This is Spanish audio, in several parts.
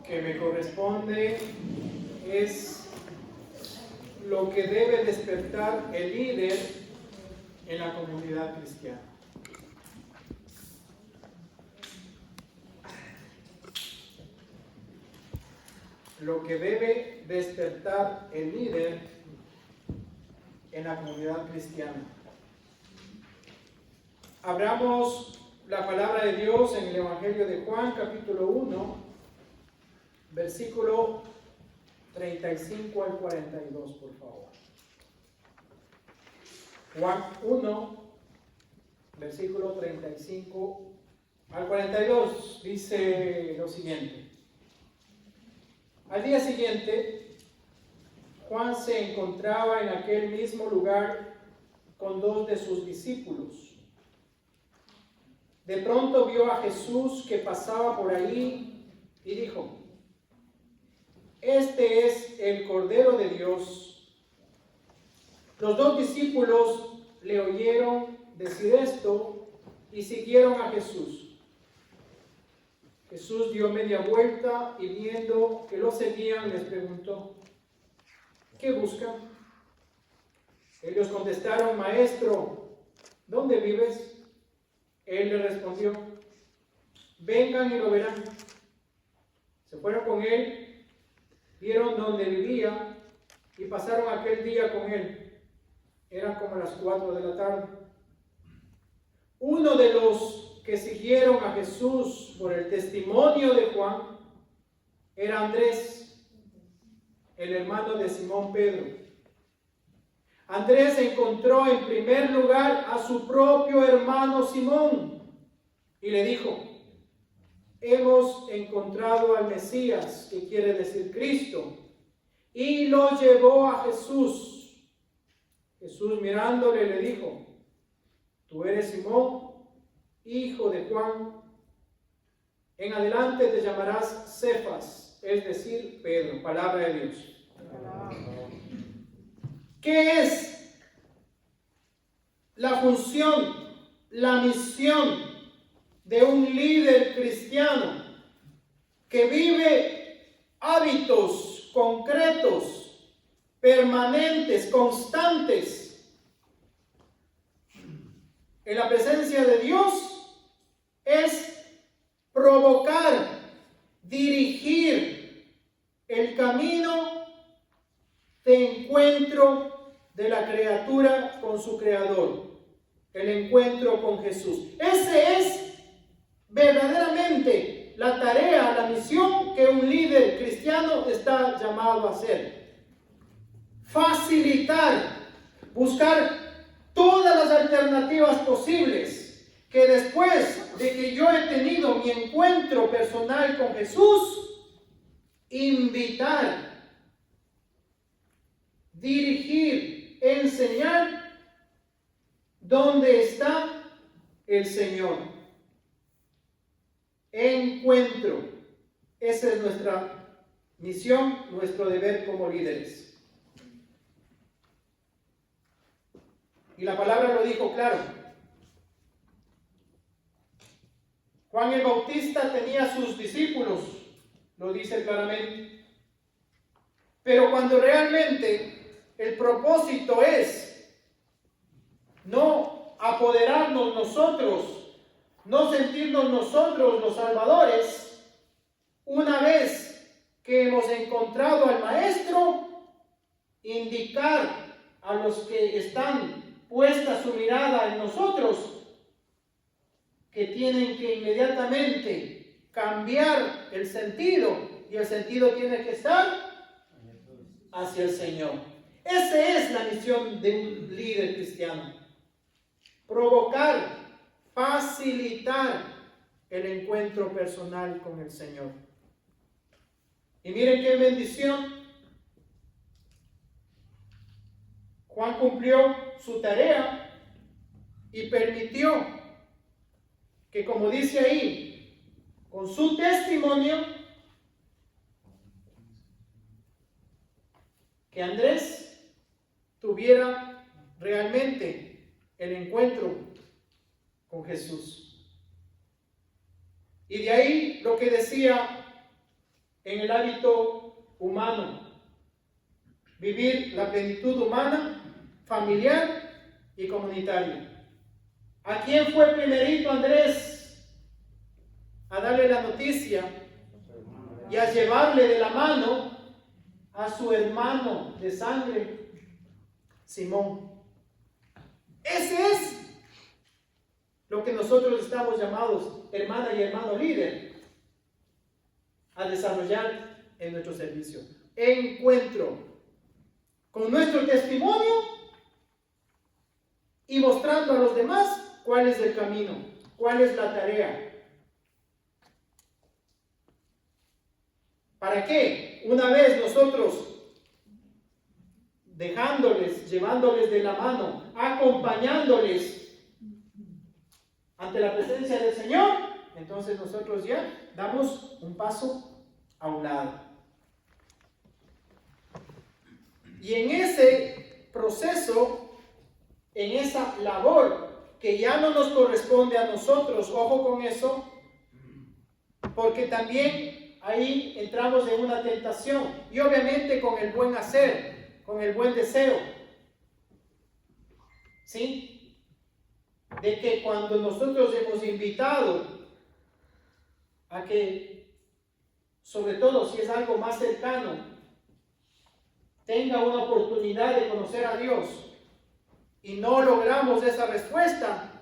que me corresponde es lo que debe despertar el líder en la comunidad cristiana. Lo que debe despertar el líder en la comunidad cristiana. Abramos la palabra de Dios en el Evangelio de Juan, capítulo 1, versículo 35 al 42, por favor. Juan 1, versículo 35 al 42, dice lo siguiente. Al día siguiente, Juan se encontraba en aquel mismo lugar con dos de sus discípulos. De pronto vio a Jesús que pasaba por ahí y dijo: "Este es el Cordero de Dios". Los dos discípulos le oyeron decir esto y siguieron a Jesús. Jesús dio media vuelta y viendo que lo seguían les preguntó: "¿Qué buscan?". Ellos contestaron: "Maestro, ¿dónde vives?". Él le respondió: "Vengan y lo verán". Se fueron con él, vieron dónde vivía y pasaron aquel día con él. Eran como las 4 de la tarde. Uno de los que siguieron a Jesús por el testimonio de Juan era Andrés, el hermano de Simón Pedro. Andrés encontró en primer lugar a su propio hermano Simón y le dijo: "Hemos encontrado al Mesías", que quiere decir Cristo, y lo llevó a Jesús. Jesús, mirándole, le dijo: "Tú eres Simón, hijo de Juan. En adelante te llamarás Cefas", es decir, Pedro. Palabra de Dios. ¿Qué es la función, la misión de un líder cristiano que vive hábitos concretos, permanentes, constantes en la presencia de Dios? Es provocar, dirigir el camino de encuentro de la criatura con su Creador, el encuentro con Jesús. Ese es verdaderamente la tarea, la misión que un líder cristiano está llamado a hacer. Facilitar, buscar todas las alternativas posibles, que después de que yo he tenido mi encuentro personal con Jesús, invitar, dirigir, enseñar dónde está el Señor. Encuentro. Esa es nuestra misión, nuestro deber como líderes. Y la palabra lo dijo claro. Juan el Bautista tenía sus discípulos, lo dice claramente. Pero cuando realmente el propósito es no apoderarnos nosotros, no sentirnos nosotros los salvadores, una vez que hemos encontrado al Maestro, indicar a los que están puesta su mirada en nosotros que tienen que inmediatamente cambiar el sentido, y el sentido tiene que estar hacia el Señor. Esa es la misión de un líder cristiano: provocar, facilitar el encuentro personal con el Señor. Y miren qué bendición. Juan cumplió su tarea y permitió que, como dice ahí, con su testimonio, que Andrés tuviera realmente el encuentro con Jesús. Y de ahí lo que decía en el hábito humano, vivir la plenitud humana, familiar y comunitaria. ¿A quién fue primerito Andrés a darle la noticia y a llevarle de la mano a su hermano de sangre, Simón? Ese es lo que nosotros estamos llamados, hermana y hermano líder, a desarrollar en nuestro servicio. Encuentro con nuestro testimonio y mostrando a los demás cuál es el camino, cuál es la tarea. ¿Para qué? Una vez nosotros dejándoles, llevándoles de la mano, acompañándoles ante la presencia del Señor, entonces nosotros ya damos un paso a un lado. Y en ese proceso, en esa labor que ya no nos corresponde a nosotros, ojo con eso, porque también ahí entramos en una tentación, y obviamente con el buen hacer, con el buen deseo, ¿sí? De que cuando nosotros hemos invitado a que, sobre todo si es algo más cercano, tenga una oportunidad de conocer a Dios y no logramos esa respuesta,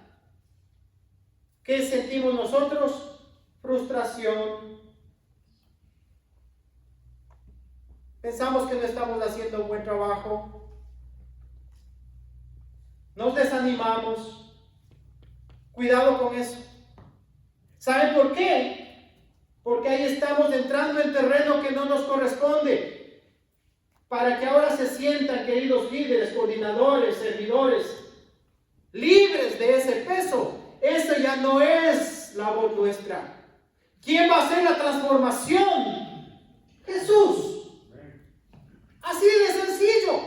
¿qué sentimos nosotros? Frustración. Pensamos que no estamos haciendo un buen trabajo. Nos desanimamos. Cuidado con eso. ¿Saben por qué? Porque ahí estamos entrando en terreno que no nos corresponde. Para que ahora se sientan, queridos líderes, coordinadores, servidores, libres de ese peso. Eso ya no es labor nuestra. ¿Quién va a hacer la transformación? Jesús. Así de sencillo.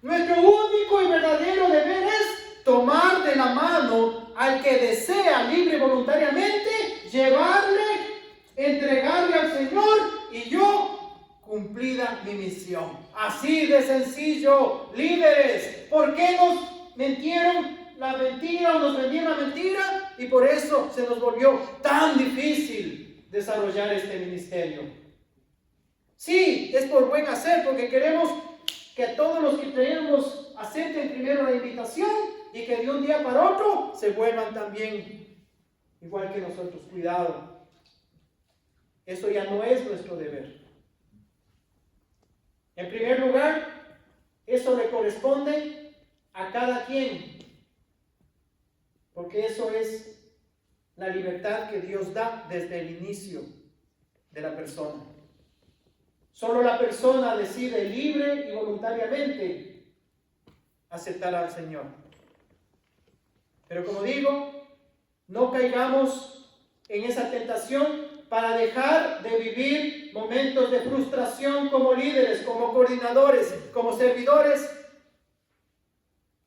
Nuestro único y verdadero deber es tomar de la mano al que desea libre y voluntariamente, llevarle, entregarle al Señor y yo cumplida mi misión. Así de sencillo, líderes. ¿Por qué nos mintieron la mentira o nos vendieron la mentira? Y por eso se nos volvió tan difícil desarrollar este ministerio. Sí, es por buen hacer, porque queremos que a todos los que creemos acepten primero la invitación y que de un día para otro se vuelvan también igual que nosotros. Cuidado. Eso ya no es nuestro deber. En primer lugar, eso le corresponde a cada quien, porque eso es la libertad que Dios da desde el inicio de la persona. Solo la persona decide libre y voluntariamente aceptar al Señor. Pero como digo, no caigamos en esa tentación para dejar de vivir momentos de frustración como líderes, como coordinadores, como servidores.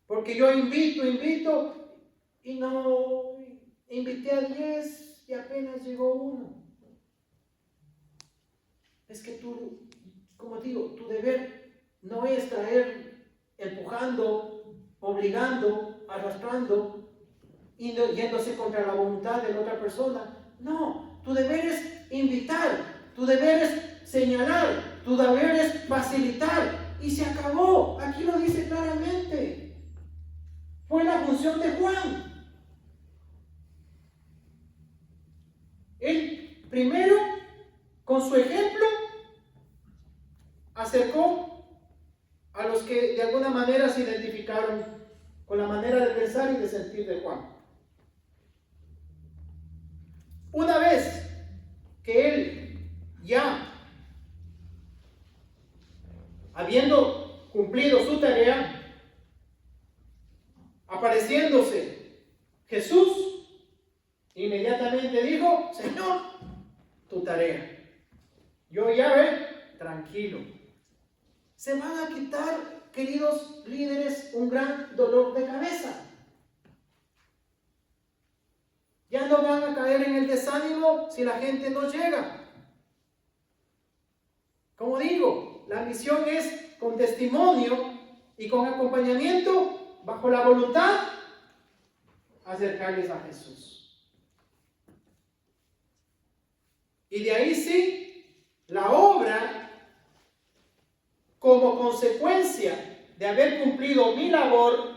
Porque yo invito y no invité a 10 y apenas llegó uno. Es que tú, como digo, tu deber no es traer empujando, obligando, arrastrando, yéndose contra la voluntad de la otra persona. No. Tu deber es invitar, tu deber es señalar, tu deber es facilitar. Y se acabó. Aquí lo dice claramente. Fue la función de Juan. Él primero, con su ejemplo, acercó a los que de alguna manera se identificaron con la manera de pensar y de sentir de Juan. Una vez que él ya, habiendo cumplido su tarea, apareciéndose Jesús, inmediatamente dijo: Señor, tu tarea. Yo ya tranquilo. Se van a quitar, queridos líderes, un gran dolor de cabeza. Ya no van a caer en el desánimo si la gente no llega. Como digo, la misión es con testimonio y con acompañamiento bajo la voluntad, acercarles a Jesús. Y de ahí sí, la obra, como consecuencia de haber cumplido mi labor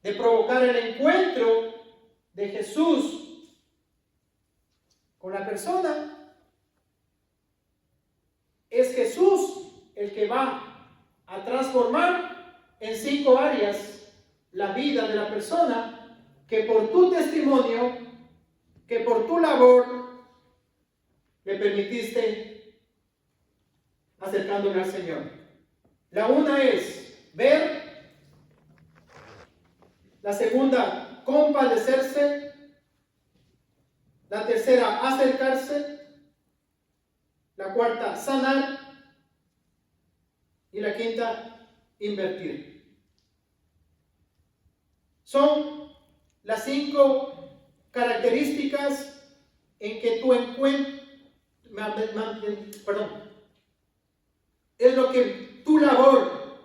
de provocar el encuentro de Jesús con la persona, es Jesús el que va a transformar en 5 áreas la vida de la persona, que por tu testimonio, que por tu labor, le permitiste acercándole al Señor. La una es ver, la segunda, compadecerse, la tercera, acercarse, la cuarta, sanar, y la quinta, invertir. Son las 5 características en que tú encuentras, es lo que tu labor,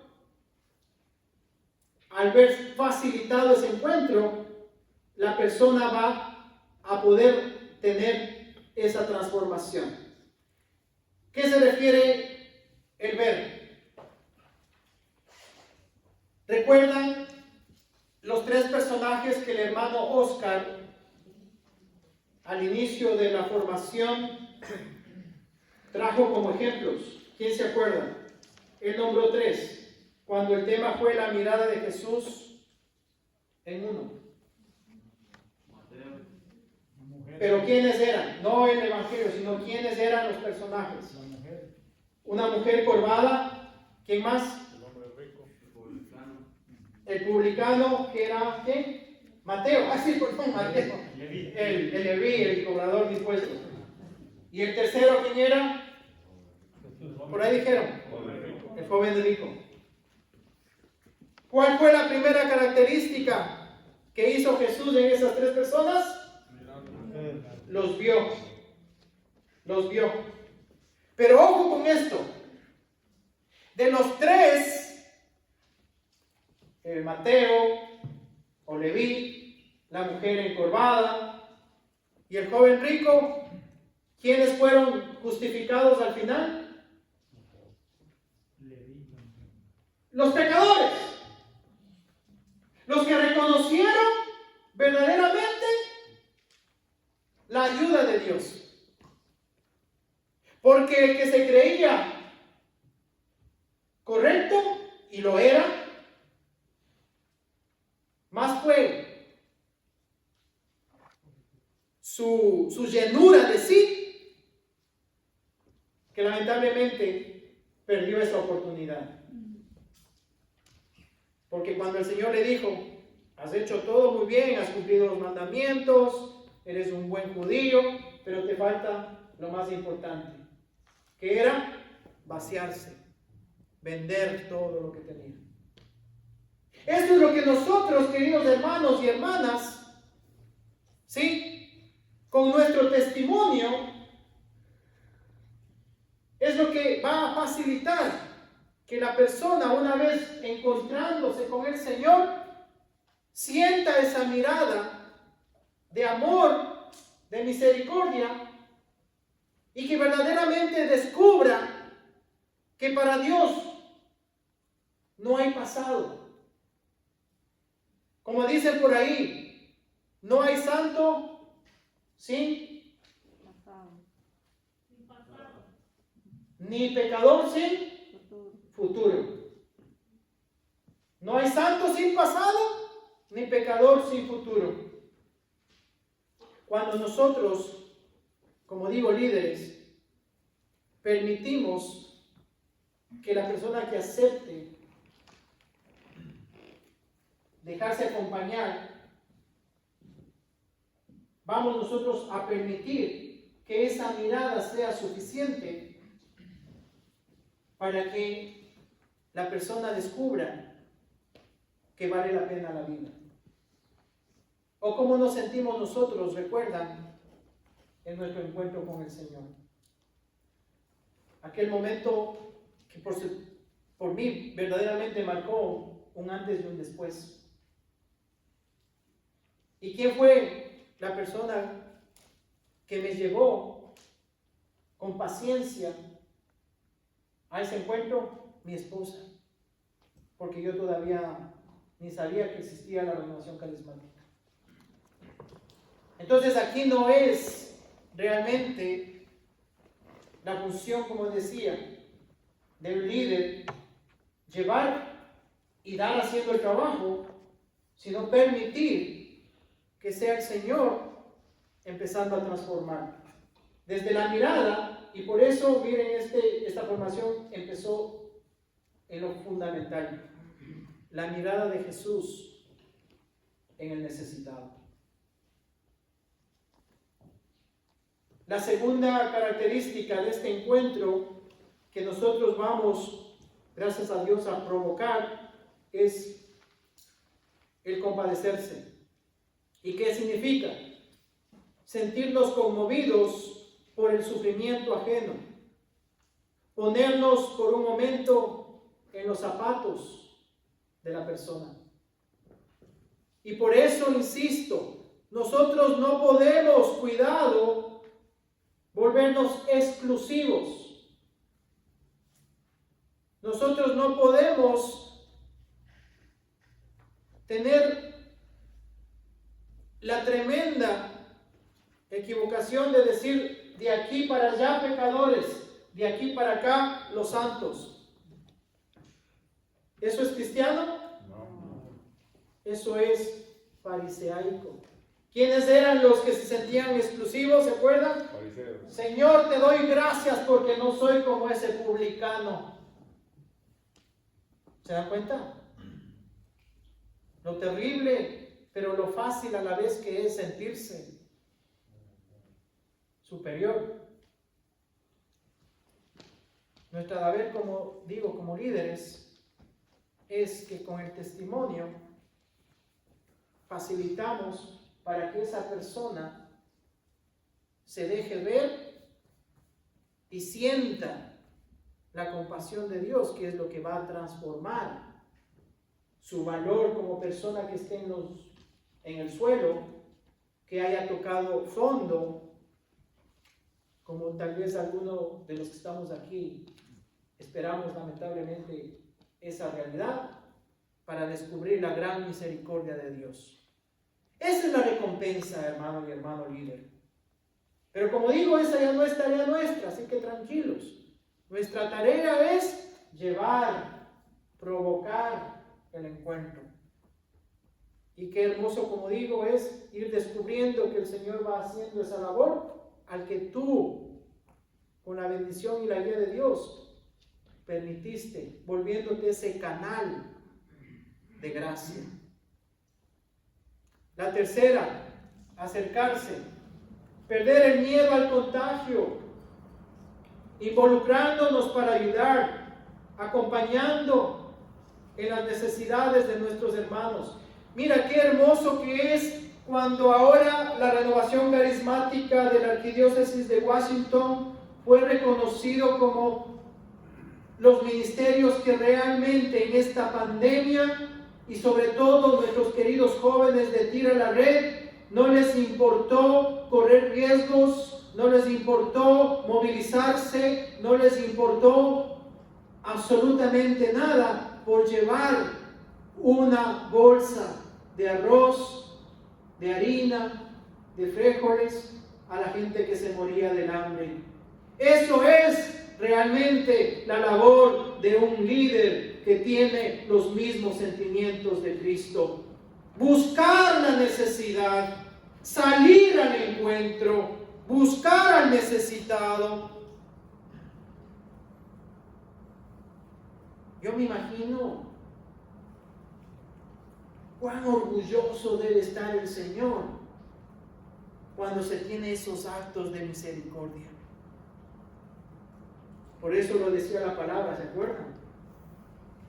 al ver facilitado ese encuentro, la persona va a poder tener esa transformación. ¿Qué se refiere el ver? ¿Recuerdan los 3 personajes que el hermano Oscar al inicio de la formación trajo como ejemplos? ¿Quién se acuerda? Él nombró 3. Cuando el tema fue la mirada de Jesús en uno. Pero ¿quiénes eran? No el evangelio, sino quiénes eran los personajes. Una mujer corvada. ¿Quién más? El hombre rico. El publicano, que era ¿qué? Mateo. Sí, perdón, Mateo. El Leví, el cobrador de impuestos. ¿Y el tercero quién era? Por ahí dijeron. El joven rico. ¿Cuál fue la primera característica que hizo Jesús en esas 3 personas? Los vio. Los vio. Pero ojo con esto. De los 3, Mateo o Leví, la mujer encorvada y el joven rico, ¿quiénes fueron justificados al final? Los pecadores. Los que reconocieron verdaderamente la ayuda de Dios. Porque el que se creía correcto, y lo era, más fue su llenura de sí, que lamentablemente perdió esa oportunidad. Porque cuando el Señor le dijo, has hecho todo muy bien, has cumplido los mandamientos, eres un buen judío, pero te falta lo más importante, que era vaciarse, vender todo lo que tenía. Esto es lo que nosotros, queridos hermanos y hermanas, ¿sí? Con nuestro testimonio, es lo que va a facilitar que la persona, una vez encontrándose con el Señor, sienta esa mirada de amor, de misericordia, y que verdaderamente descubra que para Dios no hay pasado. Como dicen por ahí, no hay santo sin pasado, ni pecador sin futuro. No hay santo sin pasado, ni pecador sin futuro. Cuando nosotros, como digo, líderes, permitimos que la persona que acepte dejarse acompañar, vamos nosotros a permitir que esa mirada sea suficiente para que la persona descubra que vale la pena la vida. O cómo nos sentimos nosotros, recuerdan, en nuestro encuentro con el Señor. aquel momento que por mí verdaderamente marcó un antes y un después. ¿Y quién fue la persona que me llevó con paciencia a ese encuentro? Mi esposa, porque yo todavía ni sabía que existía la renovación carismática. Entonces aquí no es realmente la función, como decía, del líder llevar y dar haciendo el trabajo, sino permitir que sea el Señor empezando a transformar desde la mirada. Y por eso miren, esta formación empezó en lo fundamental, la mirada de Jesús en el necesitado. La segunda característica de este encuentro que nosotros vamos, gracias a Dios, a provocar es el compadecerse. ¿Y qué significa? Sentirnos conmovidos por el sufrimiento ajeno, ponernos por un momento en los zapatos de la persona. Y por eso insisto, nosotros no podemos, cuidado, volvernos exclusivos. Nosotros no podemos tener la tremenda equivocación de decir de aquí para allá pecadores, de aquí para acá los santos. ¿Eso es cristiano? No. Eso es fariseico. ¿Quiénes eran los que se sentían exclusivos? ¿Se acuerdan? Fariseos. Señor, te doy gracias porque no soy como ese publicano. ¿Se dan cuenta? Lo terrible, pero lo fácil a la vez que es sentirse superior. Nuestra deber, como digo, como líderes, es que con el testimonio facilitamos para que esa persona se deje ver y sienta la compasión de Dios, que es lo que va a transformar su valor como persona que esté en el suelo, que haya tocado fondo, como tal vez alguno de los que estamos aquí esperamos lamentablemente esa realidad, para descubrir la gran misericordia de Dios. Esa es la recompensa, hermano y hermano líder. Pero como digo, esa ya no es tarea nuestra, así que tranquilos. Nuestra tarea es llevar, provocar el encuentro. Y qué hermoso, como digo, es ir descubriendo que el Señor va haciendo esa labor al que tú, con la bendición y la guía de Dios, permitiste, volviéndote ese canal de gracia. La tercera, acercarse, perder el miedo al contagio, involucrándonos para ayudar, acompañando en las necesidades de nuestros hermanos. Mira qué hermoso que es cuando ahora la renovación carismática de la Arquidiócesis de Washington fue reconocido como los ministerios que realmente en esta pandemia, y sobre todo nuestros queridos jóvenes de Tira la Red, no les importó correr riesgos, no les importó movilizarse, no les importó absolutamente nada por llevar una bolsa de arroz, de harina, de frijoles a la gente que se moría del hambre. Eso es realmente la labor de un líder que tiene los mismos sentimientos de Cristo. Buscar la necesidad, salir al encuentro, buscar al necesitado. Yo me imagino cuán orgulloso debe estar el Señor cuando se tiene esos actos de misericordia. Por eso lo decía la palabra, ¿se acuerdan?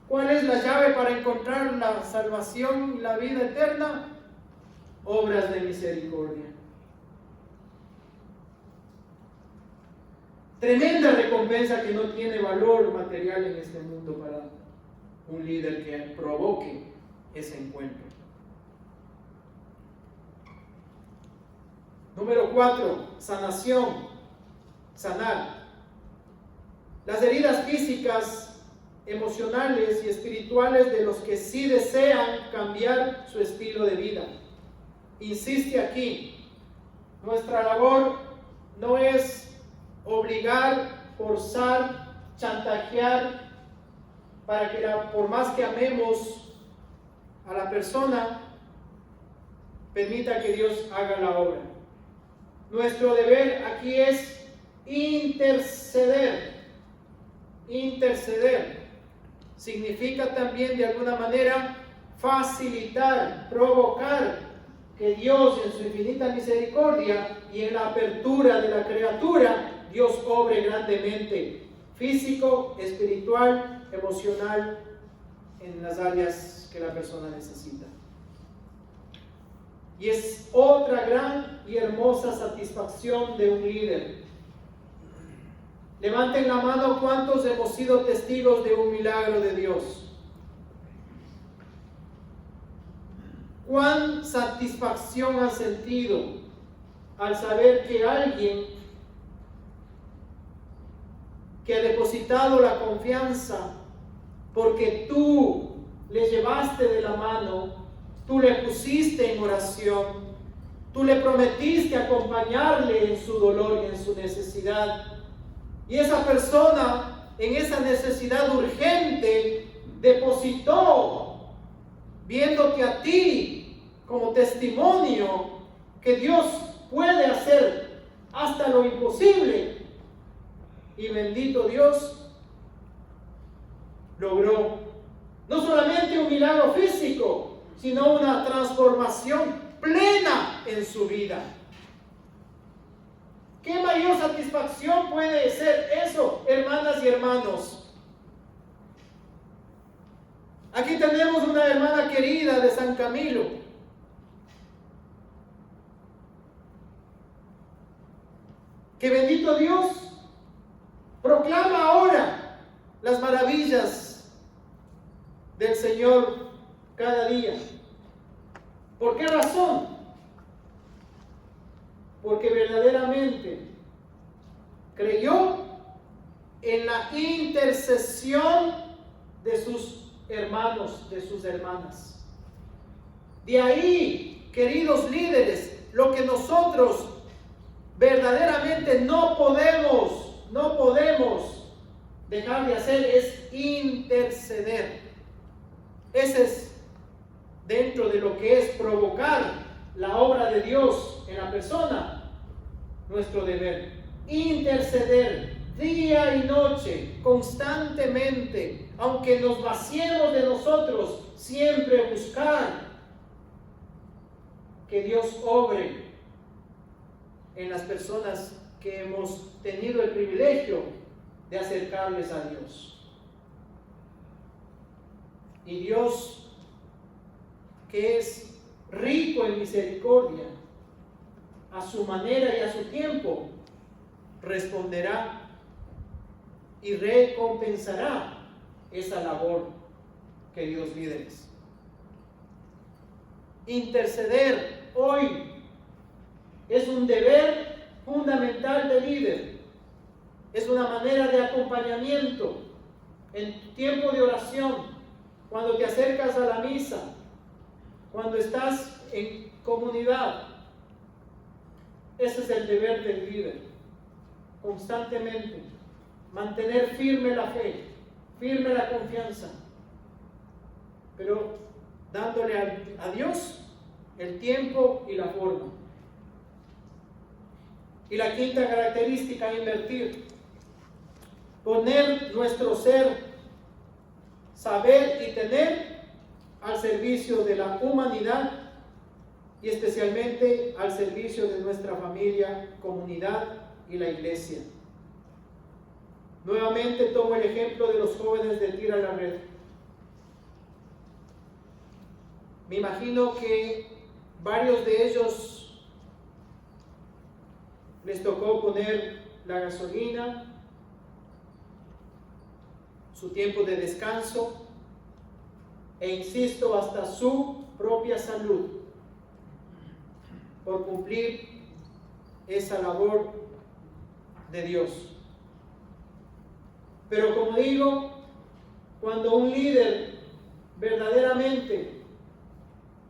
¿Cuál es la llave para encontrar la salvación y la vida eterna? Obras de misericordia. Tremenda recompensa que no tiene valor material en este mundo para un líder que provoque ese encuentro. Número 4, sanación, sanar. Las heridas físicas, emocionales y espirituales de los que sí desean cambiar su estilo de vida. Insiste aquí, nuestra labor no es obligar, forzar, chantajear, para que por más que amemos a la persona, permita que Dios haga la obra. Nuestro deber aquí es interceder. Interceder significa también de alguna manera facilitar, provocar que Dios en su infinita misericordia y en la apertura de la criatura, Dios obre grandemente, físico, espiritual, emocional, en las áreas que la persona necesita. Y es otra gran y hermosa satisfacción de un líder. Levanten la mano cuántos hemos sido testigos de un milagro de Dios. ¿Cuán satisfacción has sentido al saber que alguien que ha depositado la confianza porque tú le llevaste de la mano, tú le pusiste en oración, tú le prometiste acompañarle en su dolor y en su necesidad, y esa persona en esa necesidad urgente depositó, viéndote a ti como testimonio que Dios puede hacer hasta lo imposible, y bendito Dios, logró no solamente un milagro físico, sino una transformación plena en su vida. ¿Qué mayor satisfacción puede ser eso, hermanas y hermanos? Aquí tenemos una hermana querida de San Camilo, que bendito Dios proclama ahora las maravillas del Señor cada día. ¿Por qué razón? Porque verdaderamente creyó en la intercesión de sus hermanos, de sus hermanas. De ahí, queridos líderes, lo que nosotros verdaderamente no podemos dejar de hacer es interceder. Ese es dentro de lo que es provocar la obra de Dios en la persona, nuestro deber. Interceder día y noche, constantemente, aunque nos vaciemos de nosotros, siempre buscar que Dios obre en las personas que hemos tenido el privilegio de acercarles a Dios. Y Dios, que es rico en misericordia, a su manera y a su tiempo, responderá y recompensará esa labor, queridos líderes. Interceder hoy es un deber fundamental del líder. Es una manera de acompañamiento en tu tiempo de oración, cuando te acercas a la misa, cuando estás en comunidad. Ese es el deber del líder, constantemente mantener firme la fe, firme la confianza, pero dándole a Dios el tiempo y la forma. Y la quinta característica, invertir. Poner nuestro ser, saber y tener al servicio de la humanidad y especialmente al servicio de nuestra familia, comunidad y la iglesia. Nuevamente tomo el ejemplo de los jóvenes de Tira la Red. Me imagino que varios de ellos les tocó poner la gasolina, su tiempo de descanso e insisto, hasta su propia salud por cumplir esa labor de Dios. Pero como digo, cuando un líder verdaderamente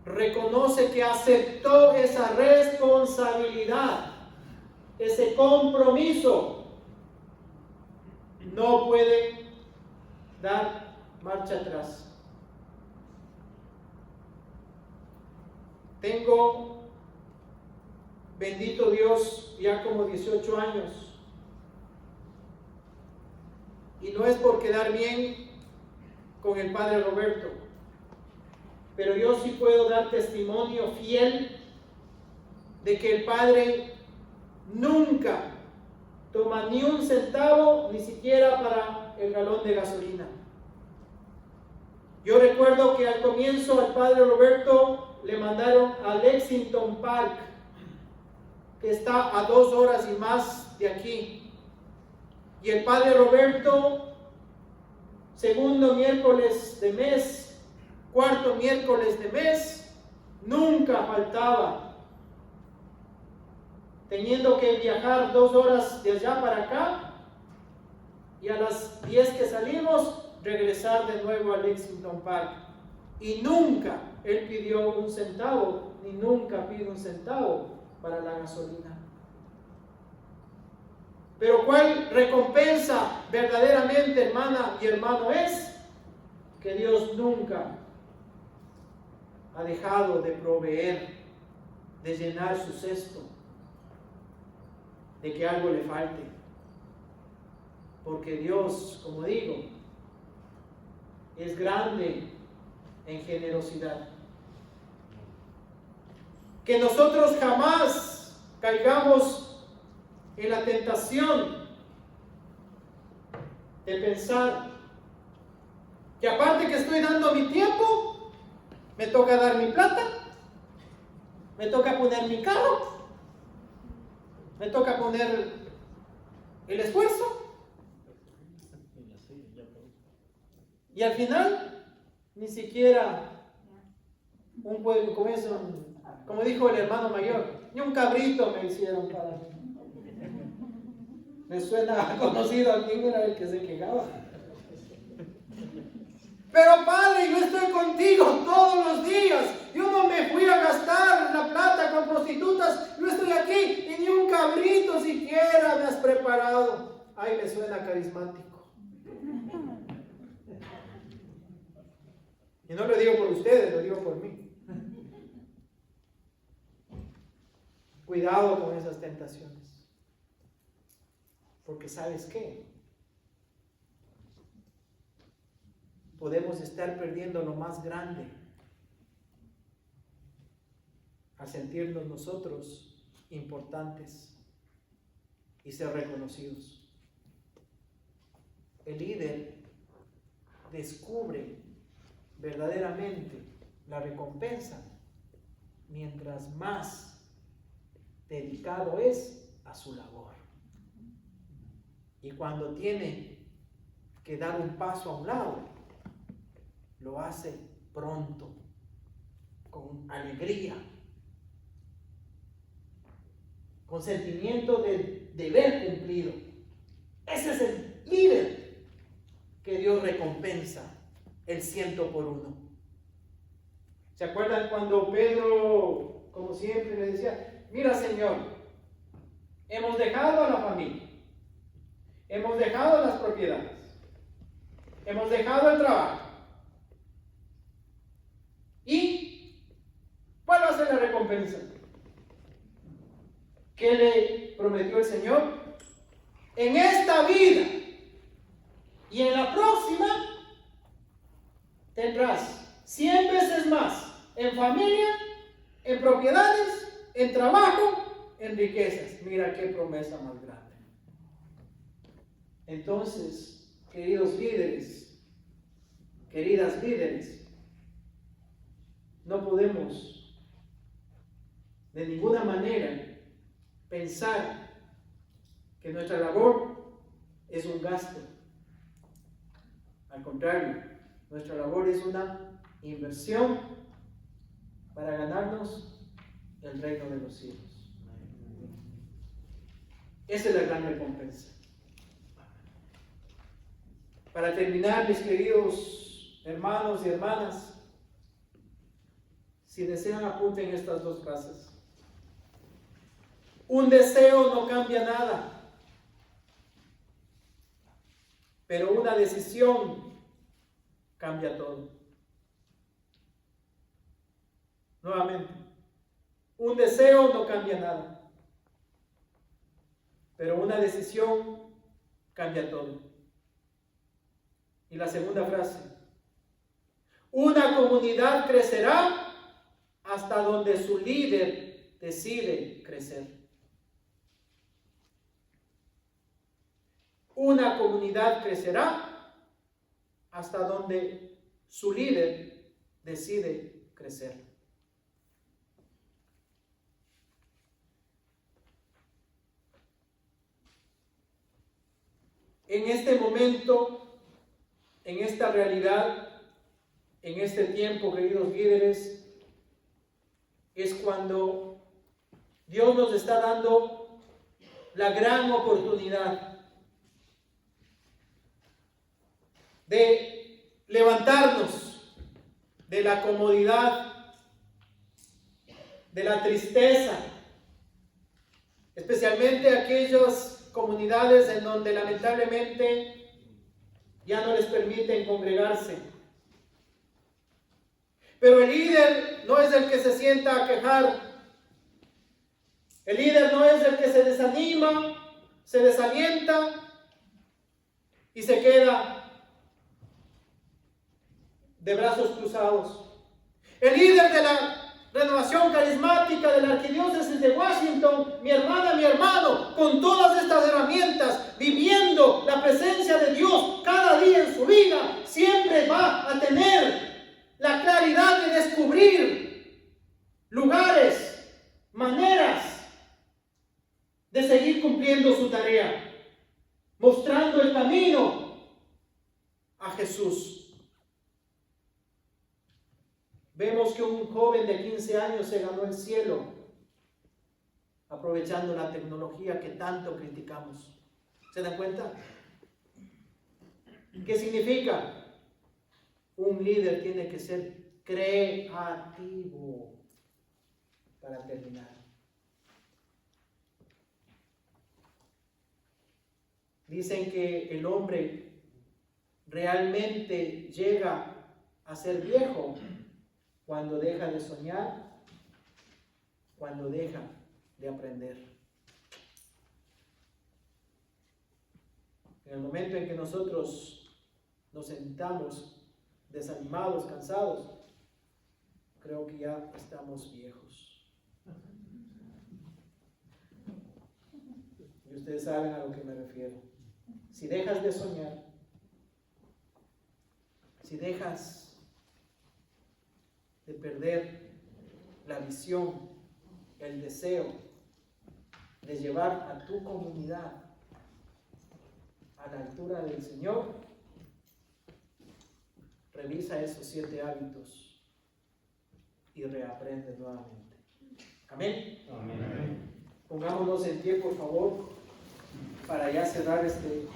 reconoce que aceptó esa responsabilidad, ese compromiso, no puede dar marcha atrás. Tengo, bendito Dios, ya como 18 años. Y no es por quedar bien con el Padre Roberto, pero yo sí puedo dar testimonio fiel de que el Padre nunca toma ni un centavo, ni siquiera para el galón de gasolina. Yo recuerdo que al comienzo al Padre Roberto le mandaron a Lexington Park, que está a 2 horas y más de aquí. Y el Padre Roberto, segundo miércoles de mes, cuarto miércoles de mes, nunca faltaba, teniendo que viajar 2 horas de allá para acá, y a las 10 que salimos, regresar de nuevo a Lexington Park. Y nunca él pidió un centavo, ni nunca pide un centavo para la gasolina. Pero ¿cuál recompensa verdaderamente, hermana y hermano, es? Que Dios nunca ha dejado de proveer, de llenar su cesto, de que algo le falte. Porque Dios, como digo, es grande en generosidad. Que nosotros jamás caigamos en la tentación de pensar que aparte que estoy dando mi tiempo, me toca dar mi plata, me toca poner mi carro, me toca poner el esfuerzo, y al final ni siquiera un pueblo como eso, como dijo el hermano mayor, ni un cabrito me hicieron para mí. Me suena conocido a quién era el que se quejaba. Pero Padre, yo estoy contigo todos los días. Yo no me fui a gastar la plata con prostitutas. Yo estoy aquí y ni un cabrito siquiera me has preparado. Ay, me suena carismático. Y no lo digo por ustedes, lo digo por mí. Cuidado con esas tentaciones. Porque ¿sabes qué? Podemos estar perdiendo lo más grande al sentirnos nosotros importantes y ser reconocidos. El líder descubre verdaderamente la recompensa mientras más dedicado es a su labor. Y cuando tiene que dar un paso a un lado, lo hace pronto, con alegría, con sentimiento de deber cumplido. Ese es el líder que Dios recompensa el 100%. ¿Se acuerdan cuando Pedro, como siempre, le decía: mira, Señor, hemos dejado a la familia, hemos dejado las propiedades, hemos dejado el trabajo? ¿Y cuál va a ser la recompensa? ¿Qué le prometió el Señor? En esta vida y en la próxima tendrás 100 veces más en familia, en propiedades, en trabajo, en riquezas. Mira qué promesa más grande. Entonces, queridos líderes, queridas líderes, no podemos de ninguna manera pensar que nuestra labor es un gasto. Al contrario, nuestra labor es una inversión para ganarnos el reino de los cielos. Esa es la gran recompensa. Para terminar, mis queridos hermanos y hermanas, si desean, apunten estas dos frases. Un deseo no cambia nada, pero una decisión cambia todo. Nuevamente, un deseo no cambia nada, pero una decisión cambia todo. Y la segunda frase, una comunidad crecerá hasta donde su líder decide crecer. Una comunidad crecerá hasta donde su líder decide crecer. En este momento, en esta realidad, en este tiempo, queridos líderes, es cuando Dios nos está dando la gran oportunidad de levantarnos de la comodidad, de la tristeza, especialmente aquellas comunidades en donde lamentablemente ya no les permiten congregarse. Pero el líder no es el que se sienta a quejar. El líder no es el que se desanima, se desalienta y se queda de brazos cruzados. El líder de la renovación carismática de la arquidiócesis de Washington, mi hermana, mi hermano, con todas estas herramientas, viviendo la presencia de Dios cada día en su vida, siempre va a tener la claridad de descubrir lugares, maneras de seguir cumpliendo su tarea, mostrando el camino a Jesús. Vemos que un joven de 15 años se ganó el cielo aprovechando la tecnología que tanto criticamos. ¿Se dan cuenta? ¿Qué significa? Un líder tiene que ser creativo. Para terminar, dicen que el hombre realmente llega a ser viejo cuando deja de soñar, cuando deja de aprender. En el momento en que nosotros nos sentamos desanimados, cansados, creo que ya estamos viejos. Y ustedes saben a lo que me refiero. Si dejas de soñar, si dejas de perder la visión, el deseo de llevar a tu comunidad a la altura del Señor, revisa esos 7 hábitos y reaprende nuevamente. Amén. Amén. Pongámonos en pie, por favor, para ya cerrar este